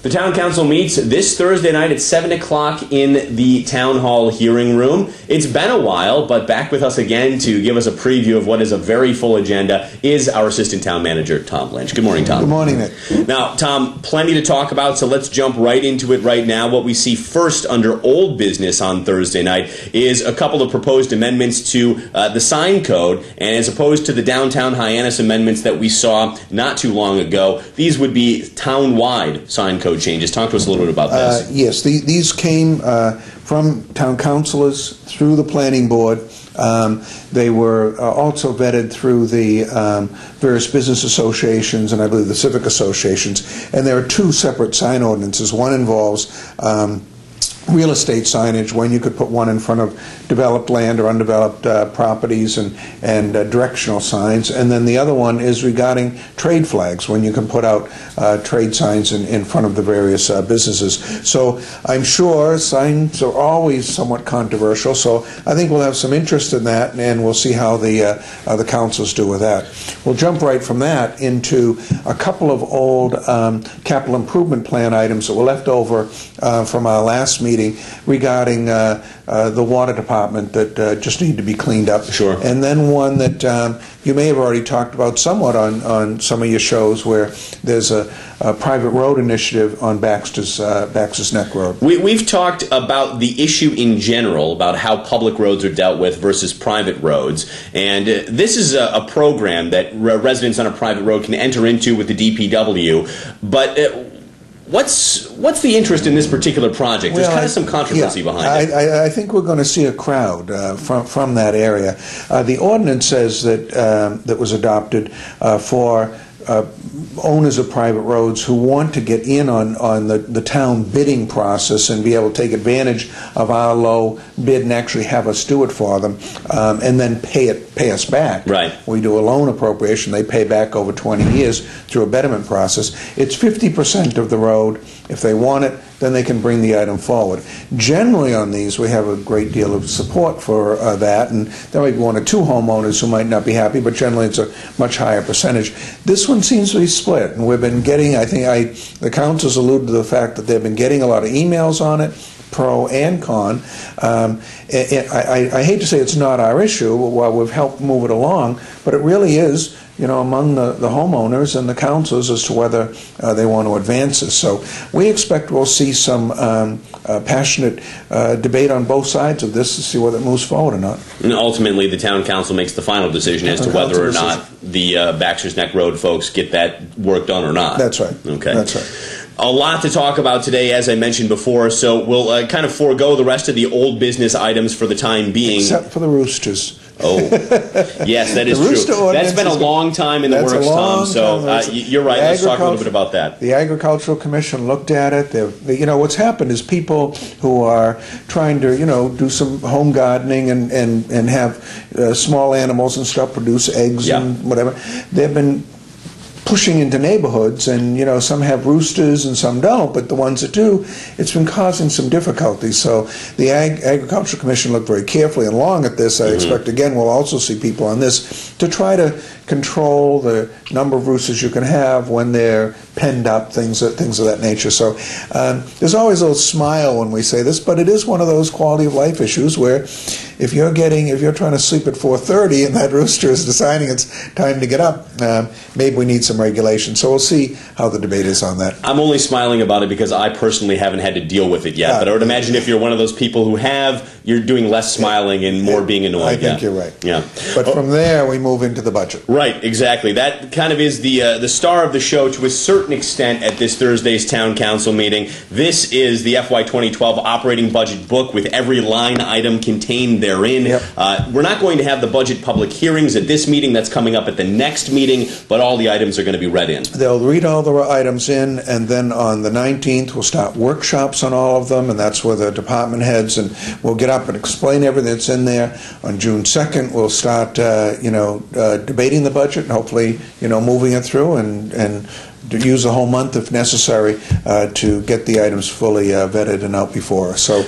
The Town Council meets this Thursday night at 7 o'clock in the Town Hall hearing room. It's been a while, but back with us again to give us a preview of what is a very full agenda is our Assistant Town Manager, Tom Lynch. Good morning, Tom. Good morning, Nick. Now, Tom, plenty to talk about, so let's jump right into it right now. What we see first under old business on Thursday night is a couple of proposed amendments to the sign code, and as opposed to the downtown Hyannis amendments that we saw not too long ago, these would be town-wide sign code changes. Talk to us a little bit about this. Yes, these came from town councilors through the planning board. They were also vetted through the various business associations and I believe the civic associations. And there are two separate sign ordinances. One involves real estate signage, when you could put one in front of developed land or undeveloped properties and directional signs, and then the other one is regarding trade flags, when you can put out trade signs in front of the various businesses. So I'm sure signs are always somewhat controversial, so I think we'll have some interest in that, and we'll see how the councils do with that. We'll jump right from that into a couple of old capital improvement plan items that were left over from our last meeting regarding the water department that just need to be cleaned up. Sure. And then one that you may have already talked about somewhat on some of your shows, where there's a private road initiative on Baxter's Neck Road. We've talked about the issue in general, about how public roads are dealt with versus private roads. And this is a program that residents on a private road can enter into with the DPW. But What's the interest in this particular project? There's kind of some controversy behind it. I think we're going to see a crowd from that area. The ordinance says that was adopted for owners of private roads who want to get in on the town bidding process and be able to take advantage of our low bid and actually have us do it for them, and then pay us back. Right. We do a loan appropriation. They pay back over 20 years through a betterment process. It's 50% of the road. If they want it, then they can bring the item forward. Generally on these, we have a great deal of support for that, and there might be one or two homeowners who might not be happy, but generally it's a much higher percentage. This one seems to be split, and we've been getting, the councils alluded to the fact that they've been getting a lot of emails on it, pro and con. I hate to say it's not our issue while we've helped move it along, but it really is, among the homeowners and the councils as to whether they want to advance this. So we expect we'll see some passionate debate on both sides of this to see whether it moves forward or not. And ultimately, the town council makes the final decision as to whether or not the Baxter's Neck Road folks get that work done or not. That's right. Okay. That's right. A lot to talk about today, as I mentioned before, so we'll kind of forego the rest of the old business items for the time being. Except for the roosters. Oh, yes, that is true. That's been a long time in the works, Tom, so you're right. Let's talk a little bit about that. The Agricultural Commission looked at it. What's happened is people who are trying to, do some home gardening and have small animals and stuff, produce eggs and whatever, they've been pushing into neighborhoods, and some have roosters and some don't, but the ones that do, it's been causing some difficulties. So the Agricultural Commission looked very carefully and long at this. I expect again we'll also see people on this to try to control the number of roosters you can have when they're penned up, things of that nature. So there's always a little smile when we say this, but it is one of those quality of life issues where if you're trying to sleep at 4:30 and that rooster is deciding it's time to get up, maybe we need some regulation. So we'll see how the debate is on that. I'm only smiling about it because I personally haven't had to deal with it yet. But I would imagine if you're one of those people who have, you're doing less smiling and more being annoyed. I think you're right. Yeah. But from there, we move into the budget. Right, exactly. That kind of is the star of the show to a certain extent at this Thursday's Town Council meeting. This is the FY 2012 operating budget book with every line item contained therein. Yep. We're not going to have the budget public hearings at this meeting. That's coming up at the next meeting, but all the items are going to be read in. They'll read all the items in, and then on the 19th we'll start workshops on all of them, and that's where the department heads, and we'll get up and explain everything that's in there. On June 2nd we'll start debating the budget and hopefully moving it through and to use a whole month if necessary to get the items fully vetted and out before us. So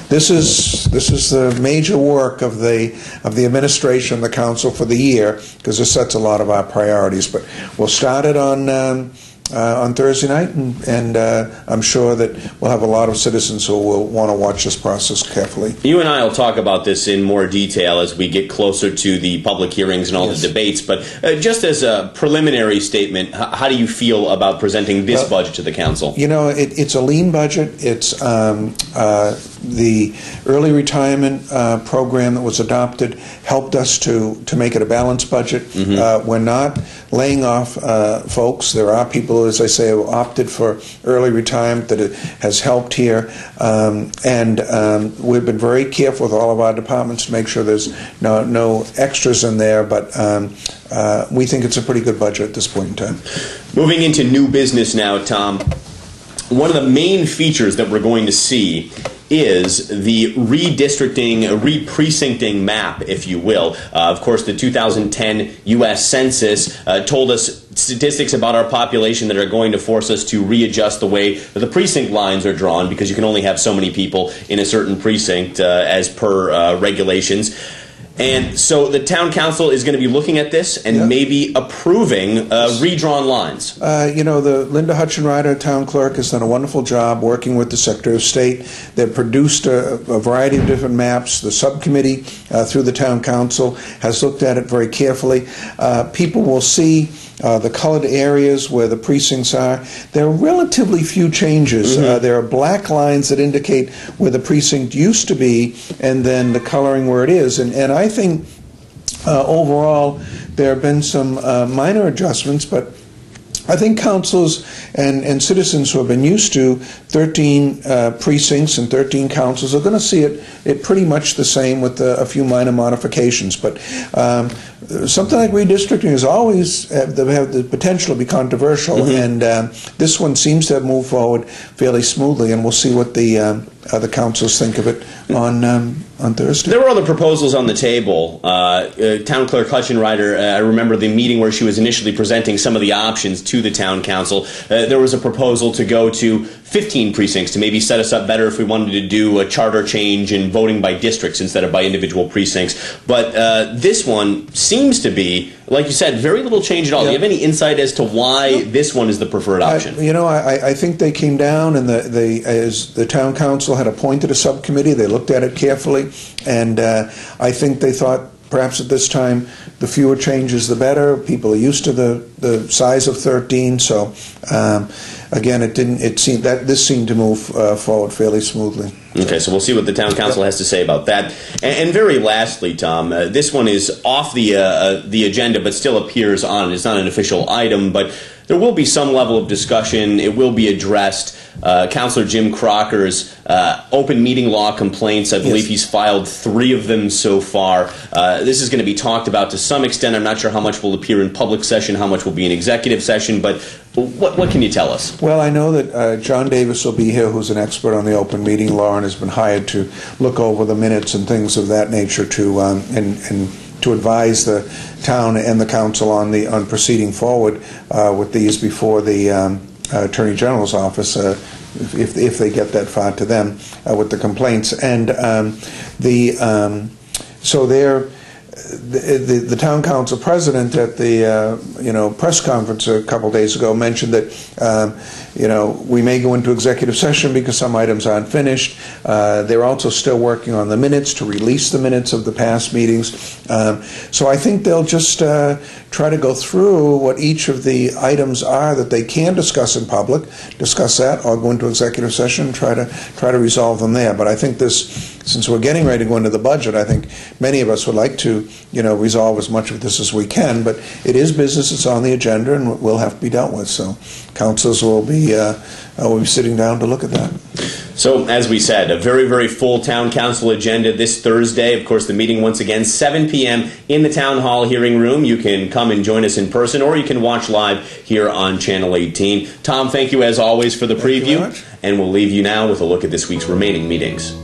this is the major work of the administration, the council for the year, because this sets a lot of our priorities. But we'll start it on on Thursday night, and I'm sure that we'll have a lot of citizens who will want to watch this process carefully. You and I will talk about this in more detail as we get closer to the public hearings and all the debates, but just as a preliminary statement, how do you feel about presenting this budget to the council? You know, it's a lean budget. It's the early retirement program that was adopted helped us to make it a balanced budget. We're not laying off folks. There are people, as I say, who opted for early retirement that it has helped here. And we've been very careful with all of our departments to make sure there's no extras in there, but we think it's a pretty good budget at this point in time. Moving into new business now, Tom. One of the main features that we're going to see is the redistricting, re-precincting map, if you will. Of course, the 2010 U.S. Census told us statistics about our population that are going to force us to readjust the way that the precinct lines are drawn, because you can only have so many people in a certain precinct as per regulations. And so the town council is going to be looking at this and maybe approving redrawn lines. You know, the Linda Hutchinrider, town clerk, has done a wonderful job working with the Secretary of State. They've produced a variety of different maps. The subcommittee through the town council has looked at it very carefully. People will see the colored areas where the precincts are. There are relatively few changes. There are black lines that indicate where the precinct used to be, and then the coloring where it is. And I think overall there have been some minor adjustments, but I think councils and citizens who have been used to 13 precincts and 13 councils are going to see it pretty much the same with a few minor modifications. But something like redistricting is always have the potential to be controversial, and this one seems to have moved forward fairly smoothly, and we'll see what the councils think of it on Thursday. There were other proposals on the table. Town Clerk Hutchinrider, I remember the meeting where she was initially presenting some of the options to the town council. There was a proposal to go to 15 precincts to maybe set us up better if we wanted to do a charter change in voting by districts instead of by individual precincts. But this one seems to be, like you said, very little change at all. Do you have any insight as to why this one is the preferred option? I think they came down, and as the town council had appointed a subcommittee, they looked at it carefully, and I think they thought perhaps at this time the fewer changes the better. People are used to the size of 13, so again, this seemed to move forward fairly smoothly. Okay, so we'll see what the town council has to say about that. And very lastly, Tom, this one is off the agenda, but still appears on it. It's not an official item, but there will be some level of discussion. It will be addressed. Councillor Jim Crocker's open meeting law complaints. I believe he's filed 3 of them so far. This is going to be talked about to some extent. I'm not sure how much will appear in public session, how much will be in executive session, but what can you tell us? Well, I know that John Davis will be here, who's an expert on the open meeting law and has been hired to look over the minutes and things of that nature to and to advise the town and the council on proceeding forward with these before the Attorney General's office, if they get that far to them with the complaints. And so the town council president at the press conference a couple days ago mentioned that we may go into executive session because some items aren't finished. They're also still working on the minutes to release the minutes of the past meetings. So I think they'll just try to go through what each of the items are that they can discuss in public, discuss that, or go into executive session and try to resolve them there. But I think since we're getting ready to go into the budget, I think many of us would like to resolve as much of this as we can. But it is business; it's on the agenda, and will have to be dealt with. So councils will be sitting down to look at that. So, as we said, a very, very full town council agenda this Thursday. Of course, the meeting once again, 7 p.m. in the town hall hearing room. You can come and join us in person, or you can watch live here on Channel 18. Tom, thank you as always for the preview, and we'll leave you now with a look at this week's remaining meetings.